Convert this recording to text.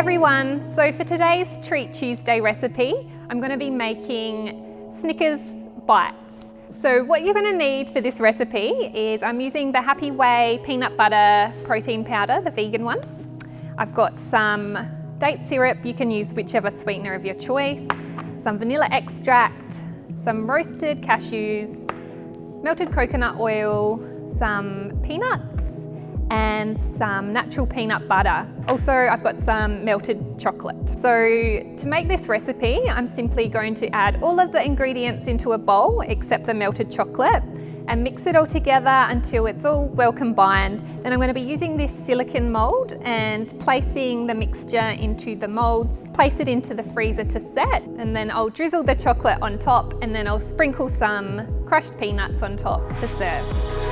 everyone, so for today's Treat Tuesday recipe, I'm going to be making Snickers bites. So what you're going to need for this recipe is I'm using the Happy Way peanut butter protein powder, the vegan one. I've got some date syrup, you can use whichever sweetener of your choice, some vanilla extract, some roasted cashews, melted coconut oil, some peanuts, and some natural peanut butter. Also, I've got some melted chocolate. So to make this recipe, I'm simply going to add all of the ingredients into a bowl except the melted chocolate and mix it all together until it's all well combined. Then I'm going to be using this silicone mold and placing the mixture into the molds, place it into the freezer to set, and then I'll drizzle the chocolate on top and then I'll sprinkle some crushed peanuts on top to serve.